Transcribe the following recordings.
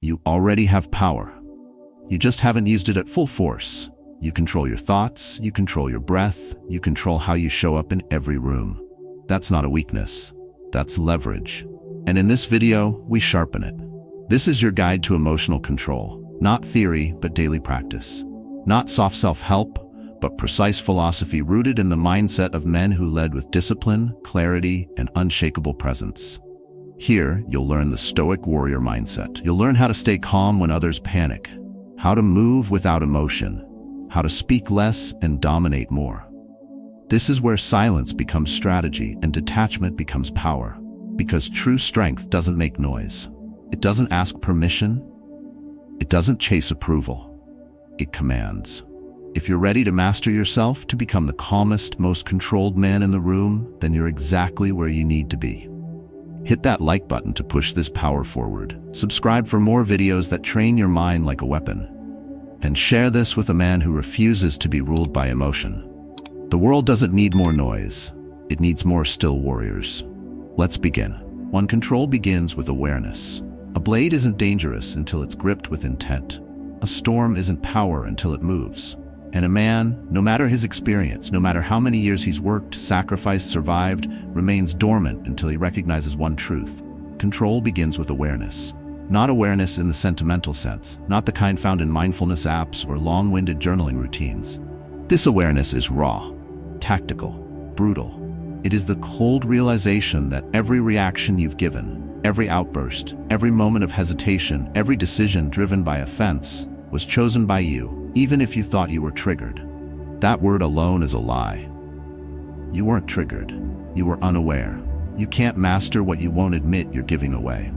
You already have power. You just haven't used it at full force. You control your thoughts, you control your breath, you control how you show up in every room. That's not a weakness. That's leverage. And in this video, we sharpen it. This is your guide to emotional control. Not theory, but daily practice. Not soft self-help, but precise philosophy rooted in the mindset of men who led with discipline, clarity, and unshakable presence. Here, you'll learn the Stoic warrior mindset. You'll learn how to stay calm when others panic, how to move without emotion, how to speak less and dominate more. This is where silence becomes strategy and detachment becomes power, because true strength doesn't make noise. It doesn't ask permission. It doesn't chase approval. It commands. If you're ready to master yourself, to become the calmest, most controlled man in the room, then you're exactly where you need to be. Hit that like button to push this power forward. Subscribe for more videos that train your mind like a weapon. And share this with a man who refuses to be ruled by emotion. The world doesn't need more noise. It needs more still warriors. Let's begin. 1. Control begins with awareness. A blade isn't dangerous until it's gripped with intent. A storm isn't power until it moves. And a man, no matter his experience, no matter how many years he's worked, sacrificed, survived, remains dormant until he recognizes one truth. Control begins with awareness. Not awareness in the sentimental sense, not the kind found in mindfulness apps or long-winded journaling routines. This awareness is raw, tactical, brutal. It is the cold realization that every reaction you've given, every outburst, every moment of hesitation, every decision driven by offense, was chosen by you, even if you thought you were triggered. That word alone is a lie. You weren't triggered. You were unaware. You can't master what you won't admit you're giving away.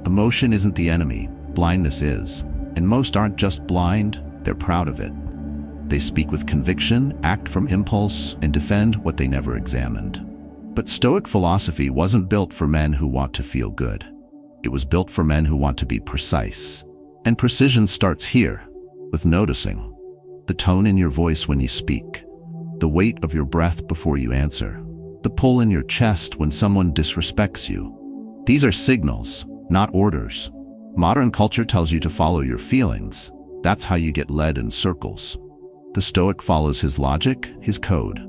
Emotion isn't the enemy, blindness is. And most aren't just blind, they're proud of it. They speak with conviction, act from impulse, and defend what they never examined. But Stoic philosophy wasn't built for men who want to feel good. It was built for men who want to be precise. And precision starts here, with noticing. The tone in your voice when you speak. The weight of your breath before you answer. The pull in your chest when someone disrespects you. These are signals, not orders. Modern culture tells you to follow your feelings. That's how you get led in circles. The Stoic follows his logic, his code,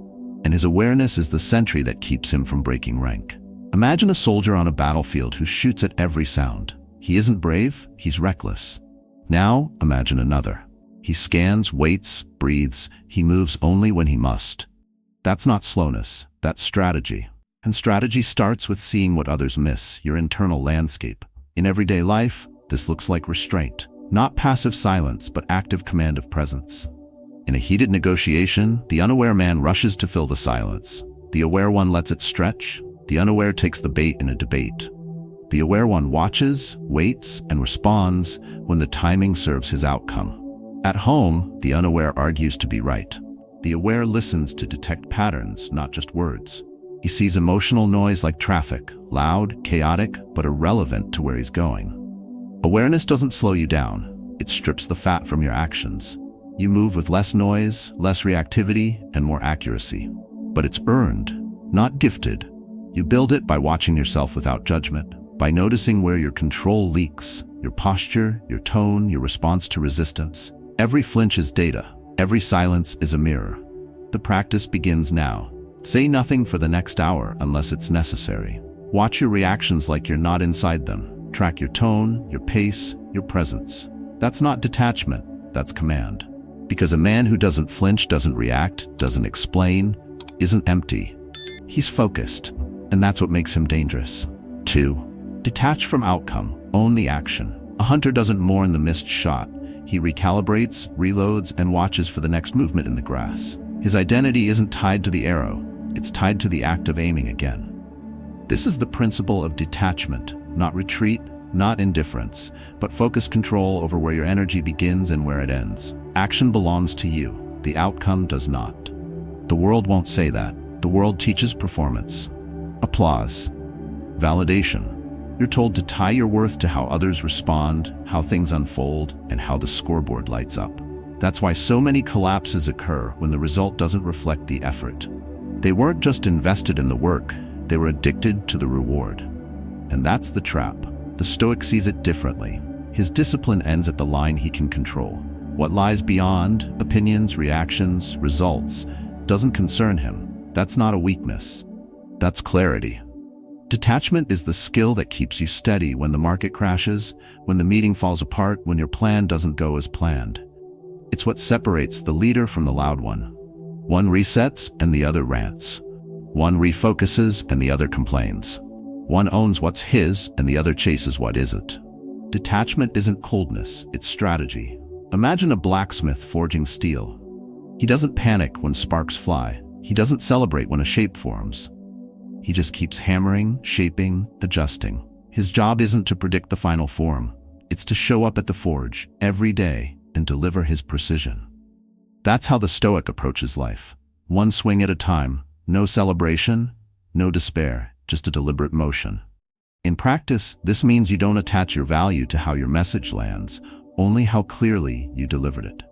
and his awareness is the sentry that keeps him from breaking rank. Imagine a soldier on a battlefield who shoots at every sound. He isn't brave, he's reckless. Now, imagine another. He scans, waits, breathes, he moves only when he must. That's not slowness, that's strategy. And strategy starts with seeing what others miss, your internal landscape. In everyday life, this looks like restraint. Not passive silence, but active command of presence. In a heated negotiation, the unaware man rushes to fill the silence. The aware one lets it stretch. The unaware takes the bait in a debate. The aware one watches, waits, and responds when the timing serves his outcome. At home, the unaware argues to be right. The aware listens to detect patterns, not just words. He sees emotional noise like traffic, loud, chaotic, but irrelevant to where he's going. Awareness doesn't slow you down. It strips the fat from your actions. You move with less noise, less reactivity, and more accuracy. But it's earned, not gifted. You build it by watching yourself without judgment, by noticing where your control leaks, your posture, your tone, your response to resistance. Every flinch is data. Every silence is a mirror. The practice begins now. Say nothing for the next hour unless it's necessary. Watch your reactions like you're not inside them. Track your tone, your pace, your presence. That's not detachment, that's command. Because a man who doesn't flinch, doesn't react, doesn't explain, isn't empty. He's focused, and that's what makes him dangerous. 2. Detach from outcome, own the action. A hunter doesn't mourn the missed shot. He recalibrates, reloads, and watches for the next movement in the grass. His identity isn't tied to the arrow, it's tied to the act of aiming again. This is the principle of detachment, not retreat, not indifference, but focused control over where your energy begins and where it ends. Action belongs to you, the outcome does not. The world won't say that. The world teaches performance, applause, validation. You're told to tie your worth to how others respond, how things unfold, and how the scoreboard lights up. That's why so many collapses occur when the result doesn't reflect the effort. They weren't just invested in the work, they were addicted to the reward. And that's the trap. The Stoic sees it differently. His discipline ends at the line he can control. What lies beyond, opinions, reactions, results, doesn't concern him. That's not a weakness. That's clarity. Detachment is the skill that keeps you steady when the market crashes, when the meeting falls apart, when your plan doesn't go as planned. It's what separates the leader from the loud one. One resets and the other rants. One refocuses and the other complains. One owns what's his and the other chases what isn't. Detachment isn't coldness, it's strategy. Imagine a blacksmith forging steel. He doesn't panic when sparks fly. He doesn't celebrate when a shape forms. He just keeps hammering, shaping, adjusting. His job isn't to predict the final form. It's to show up at the forge every day and deliver his precision. That's how the Stoic approaches life. One swing at a time, no celebration, no despair, just a deliberate motion. In practice, this means you don't attach your value to how your message lands, only how clearly you delivered it.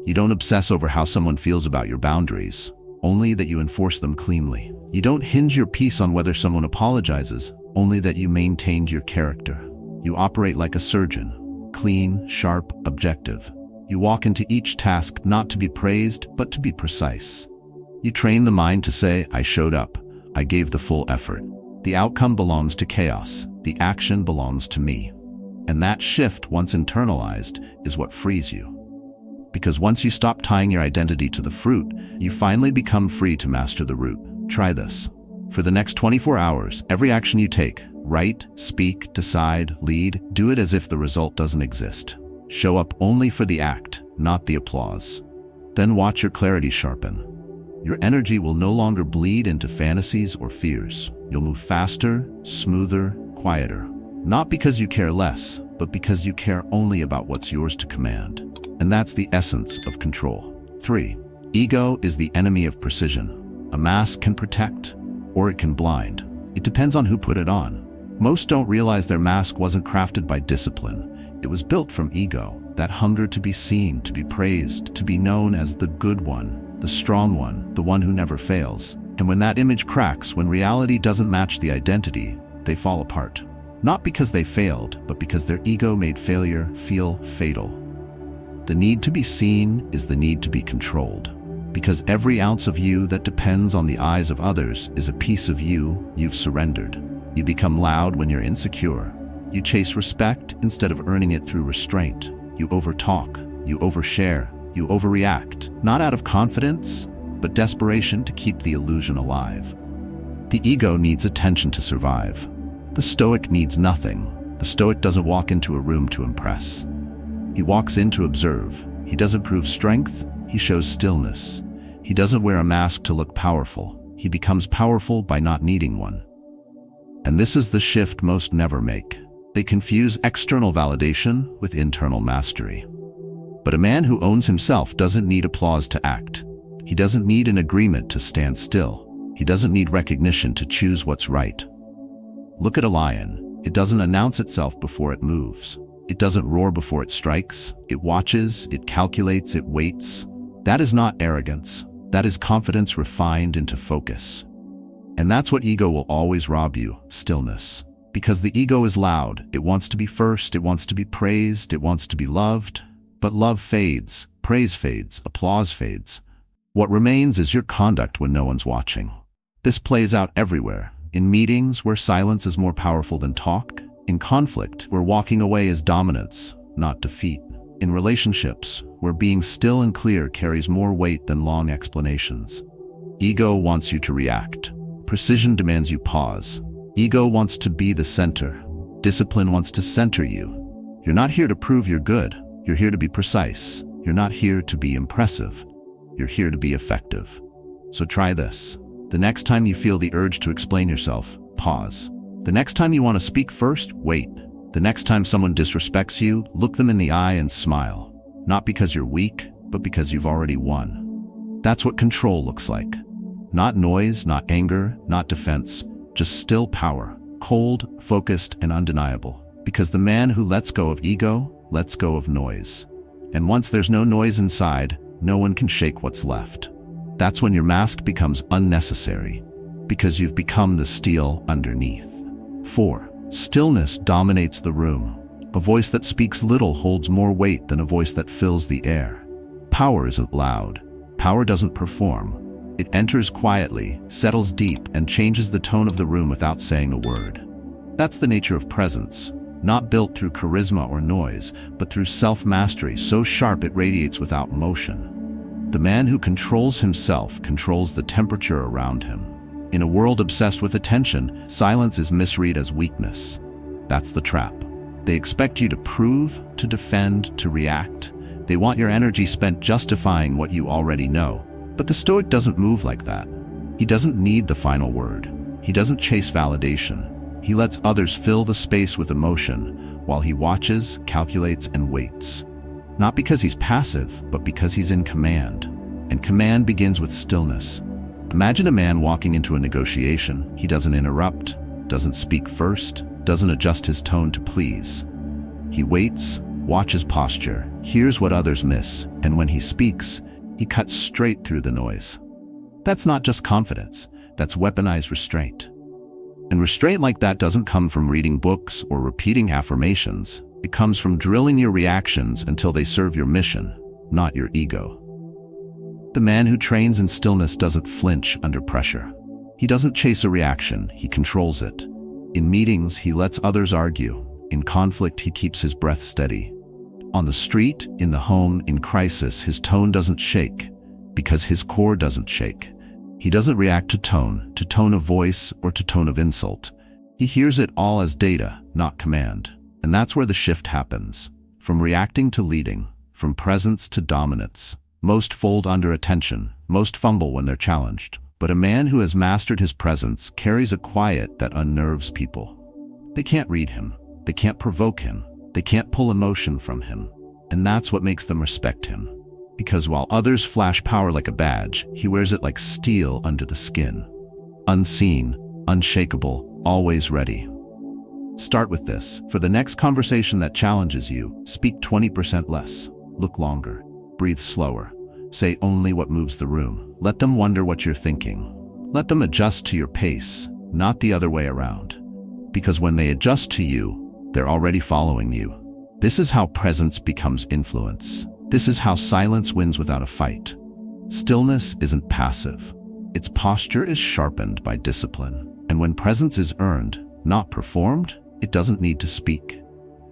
You don't obsess over how someone feels about your boundaries, only that you enforce them cleanly. You don't hinge your peace on whether someone apologizes, only that you maintained your character. You operate like a surgeon, clean, sharp, objective. You walk into each task not to be praised, but to be precise. You train the mind to say, I showed up, I gave the full effort. The outcome belongs to chaos, the action belongs to me. And that shift, once internalized, is what frees you. Because once you stop tying your identity to the fruit, you finally become free to master the root. Try this. For the next 24 hours, every action you take, write, speak, decide, lead, do it as if the result doesn't exist. Show up only for the act, not the applause. Then watch your clarity sharpen. Your energy will no longer bleed into fantasies or fears. You'll move faster, smoother, quieter. Not because you care less, but because you care only about what's yours to command. And that's the essence of control. 3. Ego is the enemy of precision. A mask can protect, or it can blind. It depends on who put it on. Most don't realize their mask wasn't crafted by discipline. It was built from ego, that hunger to be seen, to be praised, to be known as the good one, the strong one, the one who never fails. And when that image cracks, when reality doesn't match the identity, they fall apart. Not because they failed, but because their ego made failure feel fatal. The need to be seen is the need to be controlled. Because every ounce of you that depends on the eyes of others is a piece of you you've surrendered. You become loud when you're insecure. You chase respect instead of earning it through restraint. You overtalk, you overshare, you overreact, not out of confidence, but desperation to keep the illusion alive. The ego needs attention to survive. The Stoic needs nothing. The Stoic doesn't walk into a room to impress. He walks in to observe. He doesn't prove strength, he shows stillness. He doesn't wear a mask to look powerful. He becomes powerful by not needing one. And this is the shift most never make. They confuse external validation with internal mastery. But a man who owns himself doesn't need applause to act. He doesn't need an agreement to stand still. He doesn't need recognition to choose what's right. Look at a lion. It doesn't announce itself before it moves. It doesn't roar before it strikes. It watches, it calculates, it waits. That is not arrogance. That is confidence refined into focus. And that's what ego will always rob you, stillness. Because the ego is loud. It wants to be first. It wants to be praised. It wants to be loved. But love fades. Praise fades. Applause fades. What remains is your conduct when no one's watching. This plays out everywhere. In meetings where silence is more powerful than talk. In conflict where walking away is dominance, not defeat. In relationships where being still and clear carries more weight than long explanations. Ego wants you to react. Precision demands you pause. Ego wants to be the center. Discipline wants to center you. You're not here to prove you're good. You're here to be precise. You're not here to be impressive. You're here to be effective. So try this. The next time you feel the urge to explain yourself, pause. The next time you want to speak first, wait. The next time someone disrespects you, look them in the eye and smile. Not because you're weak, but because you've already won. That's what control looks like. Not noise, not anger, not defense, just still power, cold, focused, and undeniable. Because the man who lets go of ego, lets go of noise. And once there's no noise inside, no one can shake what's left. That's when your mask becomes unnecessary, because you've become the steel underneath. 4. Stillness dominates the room. A voice that speaks little holds more weight than a voice that fills the air. Power isn't loud. Power doesn't perform. It enters quietly, settles deep, and changes the tone of the room without saying a word. That's the nature of presence, not built through charisma or noise, but through self-mastery so sharp it radiates without motion. The man who controls himself controls the temperature around him. In a world obsessed with attention, silence is misread as weakness. That's the trap. They expect you to prove, to defend, to react. They want your energy spent justifying what you already know. But the Stoic doesn't move like that. He doesn't need the final word. He doesn't chase validation. He lets others fill the space with emotion while he watches, calculates, and waits. Not because he's passive, but because he's in command. And command begins with stillness. Imagine a man walking into a negotiation. He doesn't interrupt, doesn't speak first, doesn't adjust his tone to please. He waits, watches posture, hears what others miss, and when he speaks, he cuts straight through the noise. That's not just confidence, that's weaponized restraint. And restraint like that doesn't come from reading books or repeating affirmations. It comes from drilling your reactions until they serve your mission, not your ego. The man who trains in stillness doesn't flinch under pressure. He doesn't chase a reaction, he controls it. In meetings, he lets others argue. In conflict, he keeps his breath steady. On the street, in the home, in crisis, his tone doesn't shake because his core doesn't shake. He doesn't react to tone of voice, or to tone of insult. He hears it all as data, not command. And that's where the shift happens. From reacting to leading, from presence to dominance. Most fold under attention, most fumble when they're challenged. But a man who has mastered his presence carries a quiet that unnerves people. They can't read him. They can't provoke him. They can't pull emotion from him. And that's what makes them respect him. Because while others flash power like a badge, he wears it like steel under the skin. Unseen, unshakable, always ready. Start with this. For the next conversation that challenges you, speak 20% less. Look longer. Breathe slower. Say only what moves the room. Let them wonder what you're thinking. Let them adjust to your pace, not the other way around. Because when they adjust to you, they're already following you. This is how presence becomes influence. This is how silence wins without a fight. Stillness isn't passive. Its posture is sharpened by discipline. And when presence is earned, not performed, it doesn't need to speak.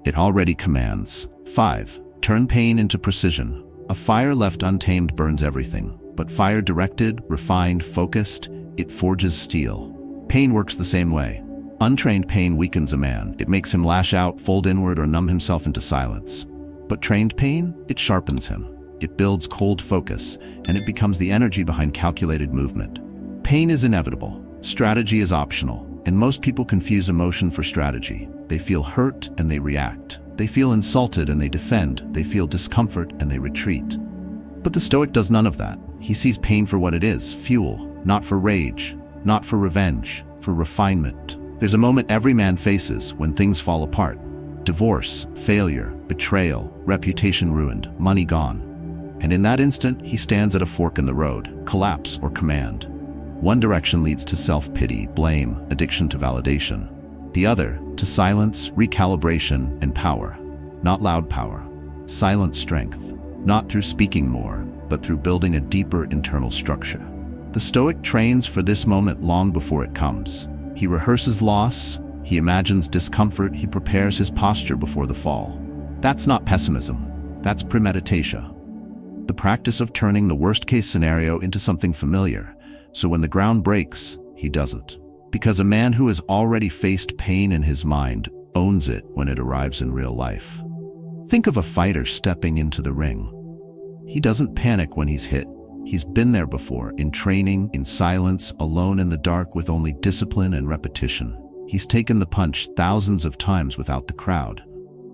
It already commands. 5. Turn pain into precision. A fire left untamed burns everything. But fire directed, refined, focused, it forges steel. Pain works the same way. Untrained pain weakens a man. It makes him lash out, fold inward, or numb himself into silence. But trained pain, it sharpens him. It builds cold focus, and it becomes the energy behind calculated movement. Pain is inevitable. Strategy is optional. And most people confuse emotion for strategy. They feel hurt and they react. They feel insulted and they defend. They feel discomfort and they retreat. But the Stoic does none of that. He sees pain for what it is, fuel, not for rage, not for revenge, for refinement. There's a moment every man faces when things fall apart. Divorce, failure, betrayal, reputation ruined, money gone. And in that instant, he stands at a fork in the road, collapse or command. One direction leads to self-pity, blame, addiction to validation. The other, to silence, recalibration, and power. Not loud power, silent strength. Not through speaking more, but through building a deeper internal structure. The Stoic trains for this moment long before it comes. He rehearses loss, he imagines discomfort, he prepares his posture before the fall. That's not pessimism, that's premeditation. The practice of turning the worst-case scenario into something familiar, so when the ground breaks, he doesn't. Because a man who has already faced pain in his mind owns it when it arrives in real life. Think of a fighter stepping into the ring. He doesn't panic when he's hit. He's been there before, in training, in silence, alone in the dark with only discipline and repetition. He's taken the punch thousands of times without the crowd.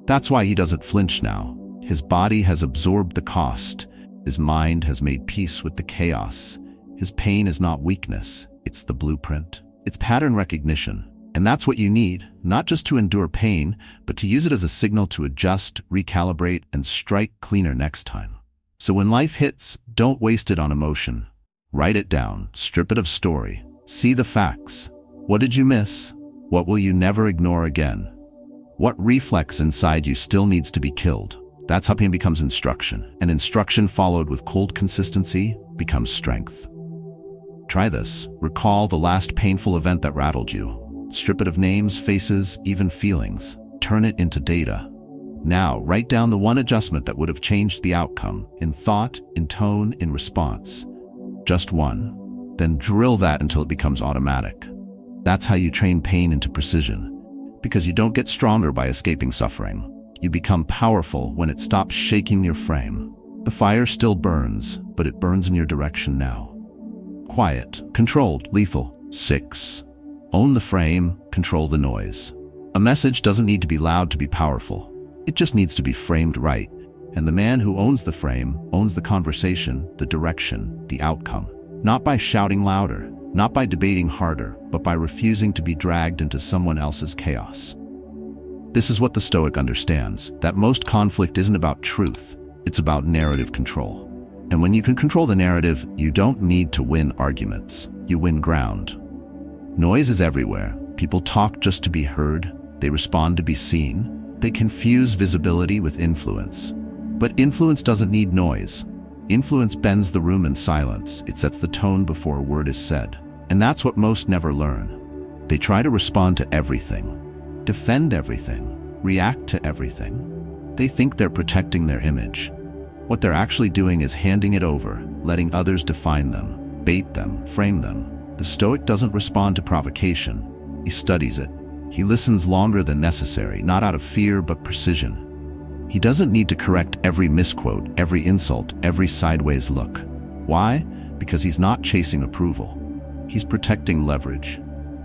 That's why he doesn't flinch now. His body has absorbed the cost. His mind has made peace with the chaos. His pain is not weakness, it's the blueprint. It's pattern recognition. And that's what you need, not just to endure pain, but to use it as a signal to adjust, recalibrate, and strike cleaner next time. So when life hits, don't waste it on emotion. Write it down, strip it of story, see the facts. What did you miss? What will you never ignore again? What reflex inside you still needs to be killed? That's how pain becomes instruction, and instruction followed with cold consistency becomes strength. Try this. Recall the last painful event that rattled you. Strip it of names, faces, even feelings. Turn it into data. Now, write down the one adjustment that would have changed the outcome, in thought, in tone, in response. Just one. Then drill that until it becomes automatic. That's how you train pain into precision. Because you don't get stronger by escaping suffering. You become powerful when it stops shaking your frame. The fire still burns, but it burns in your direction now. Quiet, controlled, lethal. 6. Own the frame, control the noise. A message doesn't need to be loud to be powerful. It just needs to be framed right. And the man who owns the frame owns the conversation, the direction, the outcome. Not by shouting louder, not by debating harder, but by refusing to be dragged into someone else's chaos. This is what the Stoic understands, that most conflict isn't about truth, it's about narrative control. And when you can control the narrative, you don't need to win arguments, you win ground. Noise is everywhere. People talk just to be heard, they respond to be seen, they confuse visibility with influence. But influence doesn't need noise. Influence bends the room in silence, it sets the tone before a word is said. And that's what most never learn. They try to respond to everything, defend everything, react to everything. They think they're protecting their image. What they're actually doing is handing it over, letting others define them, bait them, frame them. The Stoic doesn't respond to provocation. He studies it. He listens longer than necessary, not out of fear but precision. He doesn't need to correct every misquote, every insult, every sideways look. Why? Because he's not chasing approval. He's protecting leverage.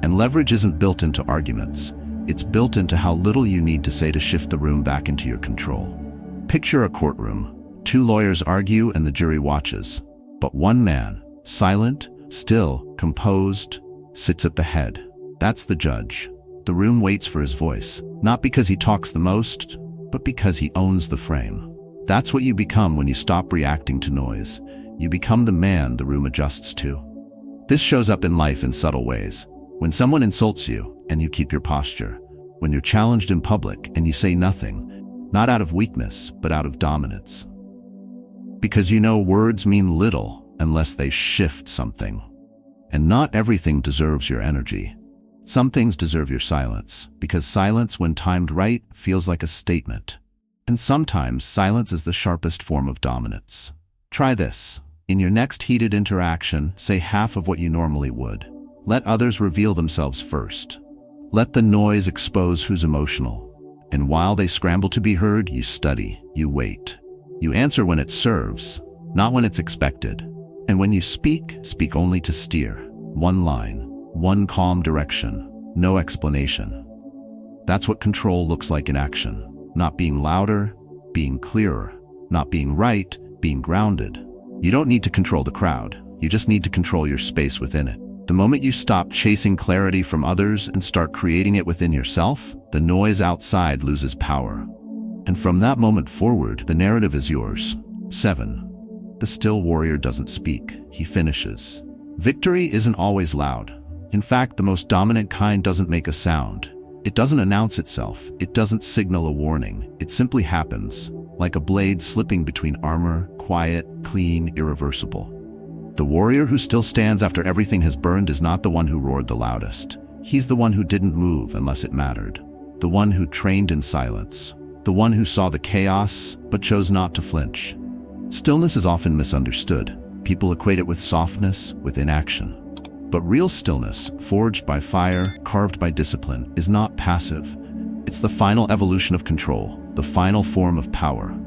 And leverage isn't built into arguments. It's built into how little you need to say to shift the room back into your control. Picture a courtroom. 2 lawyers argue and the jury watches. But one man, silent, still, composed, sits at the head. That's the judge. The room waits for his voice, not because he talks the most, but because he owns the frame. That's what you become when you stop reacting to noise. You become the man the room adjusts to. This shows up in life in subtle ways. When someone insults you and you keep your posture. When you're challenged in public and you say nothing, not out of weakness, but out of dominance. Because you know words mean little unless they shift something. And not everything deserves your energy. Some things deserve your silence, because silence, when timed right, feels like a statement. And sometimes silence is the sharpest form of dominance. Try this. In your next heated interaction, say half of what you normally would. Let others reveal themselves first. Let the noise expose who's emotional. And while they scramble to be heard, you study, you wait. You answer when it serves, not when it's expected. And when you speak, speak only to steer. One line, one calm direction, no explanation. That's what control looks like in action. Not being louder, being clearer. Not being right, being grounded. You don't need to control the crowd. You just need to control your space within it. The moment you stop chasing clarity from others and start creating it within yourself, the noise outside loses power. And from that moment forward, the narrative is yours. 7. The still warrior doesn't speak, he finishes. Victory isn't always loud. In fact, the most dominant kind doesn't make a sound. It doesn't announce itself. It doesn't signal a warning. It simply happens, like a blade slipping between armor, quiet, clean, irreversible. The warrior who still stands after everything has burned is not the one who roared the loudest. He's the one who didn't move unless it mattered. The one who trained in silence. The one who saw the chaos, but chose not to flinch. Stillness is often misunderstood. People equate it with softness, with inaction. But real stillness, forged by fire, carved by discipline, is not passive. It's the final evolution of control, the final form of power.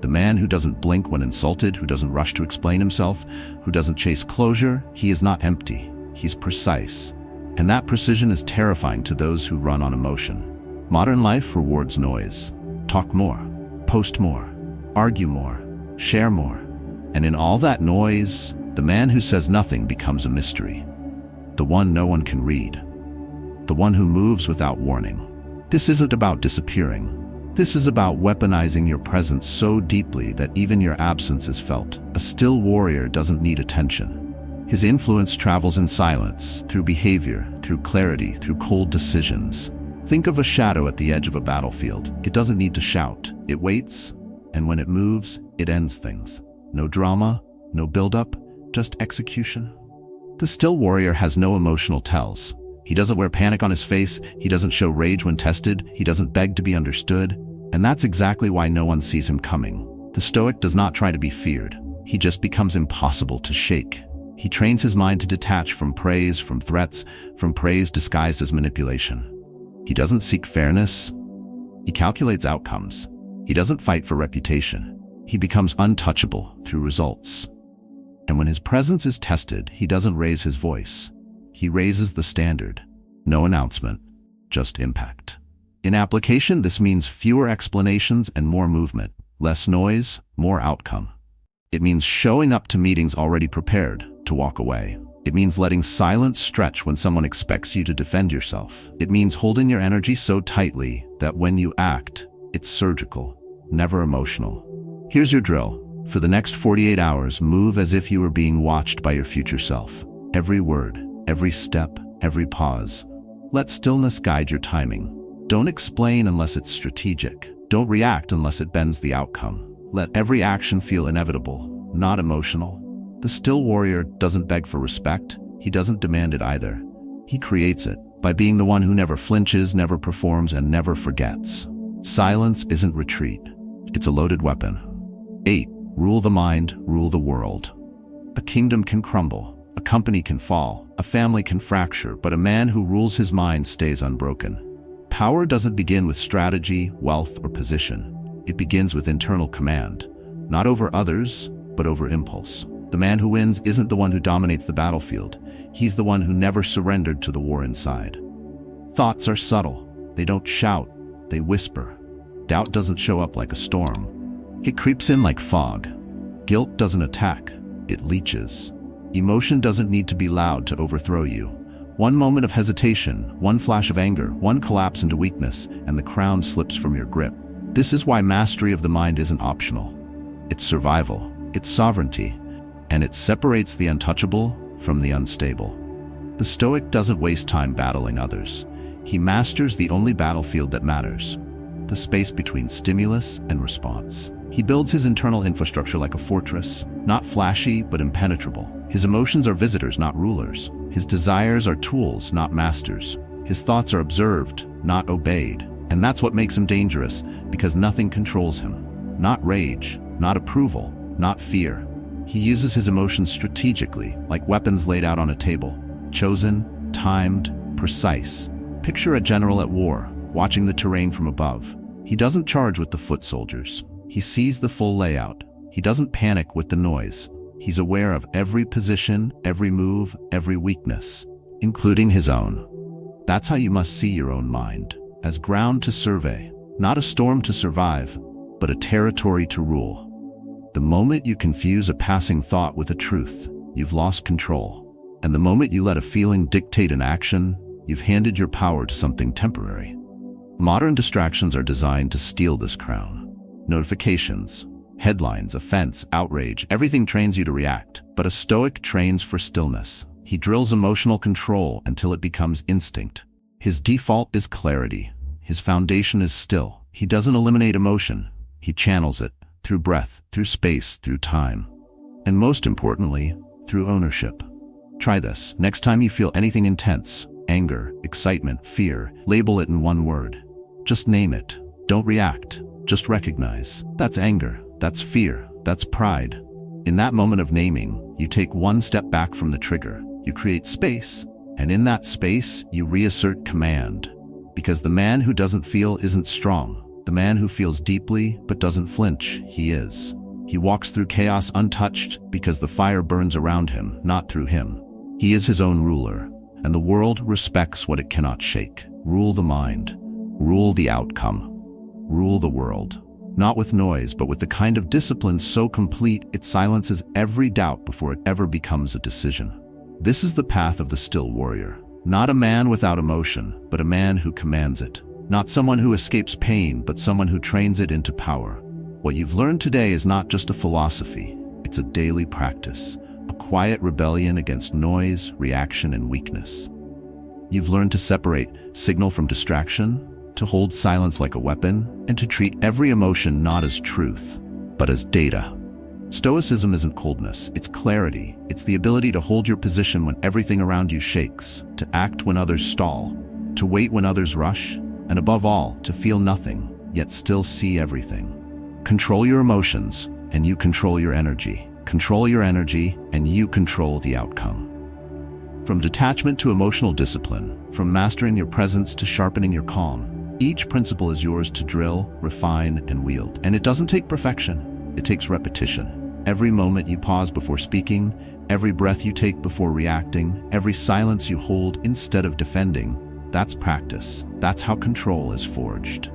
The man who doesn't blink when insulted, who doesn't rush to explain himself, who doesn't chase closure, he is not empty. He's precise. And that precision is terrifying to those who run on emotion. Modern life rewards noise. Talk more, post more, argue more, share more. And in all that noise, the man who says nothing becomes a mystery. The one no one can read. The one who moves without warning. This isn't about disappearing. This is about weaponizing your presence so deeply that even your absence is felt. A still warrior doesn't need attention. His influence travels in silence, through behavior, through clarity, through cold decisions. Think of a shadow at the edge of a battlefield. It doesn't need to shout. It waits, and when it moves, it ends things. No drama, no build-up, just execution. The still warrior has no emotional tells. He doesn't wear panic on his face, he doesn't show rage when tested, he doesn't beg to be understood, and that's exactly why no one sees him coming. The Stoic does not try to be feared. He just becomes impossible to shake. He trains his mind to detach from praise, from threats, from praise disguised as manipulation. He doesn't seek fairness. He calculates outcomes. He doesn't fight for reputation. He becomes untouchable through results. And when his presence is tested, he doesn't raise his voice. He raises the standard. No announcement, just impact. In application, this means fewer explanations and more movement. Less noise, more outcome. It means showing up to meetings already prepared to walk away. It means letting silence stretch when someone expects you to defend yourself. It means holding your energy so tightly that when you act, it's surgical, never emotional. Here's your drill. For the next 48 hours, move as if you were being watched by your future self. Every word, every step, every pause. Let stillness guide your timing. Don't explain unless it's strategic. Don't react unless it bends the outcome. Let every action feel inevitable, not emotional. The still warrior doesn't beg for respect. He doesn't demand it either. He creates it by being the one who never flinches, never performs, and never forgets. Silence isn't retreat. It's a loaded weapon. 8. Rule the mind, rule the world. A kingdom can crumble, a company can fall, a family can fracture, but a man who rules his mind stays unbroken. Power doesn't begin with strategy, wealth, or position. It begins with internal command, not over others, but over impulse. The man who wins isn't the one who dominates the battlefield. He's the one who never surrendered to the war inside. Thoughts are subtle. They don't shout, they whisper. Doubt doesn't show up like a storm. It creeps in like fog. Guilt doesn't attack, it leeches. Emotion doesn't need to be loud to overthrow you. One moment of hesitation, one flash of anger, one collapse into weakness, and the crown slips from your grip. This is why mastery of the mind isn't optional. It's survival, it's sovereignty, and it separates the untouchable from the unstable. The Stoic doesn't waste time battling others. He masters the only battlefield that matters, the space between stimulus and response. He builds his internal infrastructure like a fortress, not flashy but impenetrable. His emotions are visitors, not rulers. His desires are tools, not masters. His thoughts are observed, not obeyed. And that's what makes him dangerous, because nothing controls him. Not rage, not approval, not fear. He uses his emotions strategically, like weapons laid out on a table. Chosen, timed, precise. Picture a general at war, watching the terrain from above. He doesn't charge with the foot soldiers. He sees the full layout. He doesn't panic with the noise. He's aware of every position, every move, every weakness, including his own. That's how you must see your own mind, as ground to survey, not a storm to survive, but a territory to rule. The moment you confuse a passing thought with a truth, you've lost control. And the moment you let a feeling dictate an action, you've handed your power to something temporary. Modern distractions are designed to steal this crown. Notifications, headlines, offense, outrage, everything trains you to react. But a Stoic trains for stillness. He drills emotional control until it becomes instinct. His default is clarity. His foundation is still. He doesn't eliminate emotion. He channels it through breath, through space, through time. And most importantly, through ownership. Try this. Next time you feel anything intense, anger, excitement, fear, label it in one word. Just name it. Don't react. Just recognize. That's anger. That's fear. That's pride. In that moment of naming, you take one step back from the trigger. You create space. And in that space, you reassert command. Because the man who doesn't feel isn't strong. The man who feels deeply but doesn't flinch, he is. He walks through chaos untouched because the fire burns around him, not through him. He is his own ruler, and the world respects what it cannot shake. Rule the mind. Rule the outcome. Rule the world. Not with noise, but with the kind of discipline so complete it silences every doubt before it ever becomes a decision. This is the path of the still warrior. Not a man without emotion, but a man who commands it. Not someone who escapes pain, but someone who trains it into power. What you've learned today is not just a philosophy, it's a daily practice. A quiet rebellion against noise, reaction, and weakness. You've learned to separate signal from distraction, to hold silence like a weapon, and to treat every emotion not as truth, but as data. Stoicism isn't coldness, it's clarity. It's the ability to hold your position when everything around you shakes, to act when others stall, to wait when others rush, and above all, to feel nothing, yet still see everything. Control your emotions, and you control your energy. Control your energy, and you control the outcome. From detachment to emotional discipline, from mastering your presence to sharpening your calm, each principle is yours to drill, refine, and wield. And it doesn't take perfection, it takes repetition. Every moment you pause before speaking, every breath you take before reacting, every silence you hold instead of defending, that's practice. That's how control is forged.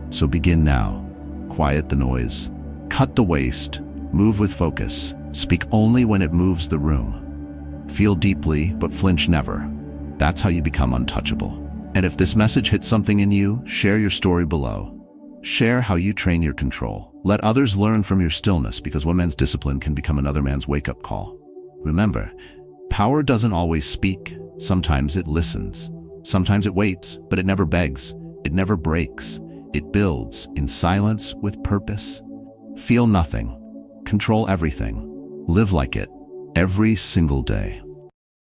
So begin now. Quiet the noise. Cut the waste. Move with focus. Speak only when it moves the room. Feel deeply, but flinch never. That's how you become untouchable. And if this message hits something in you, share your story below. Share how you train your control. Let others learn from your stillness, because one man's discipline can become another man's wake-up call. Remember, power doesn't always speak. Sometimes it listens. Sometimes it waits, but it never begs. It never breaks. It builds in silence with purpose. Feel nothing. Control everything. Live like it every single day.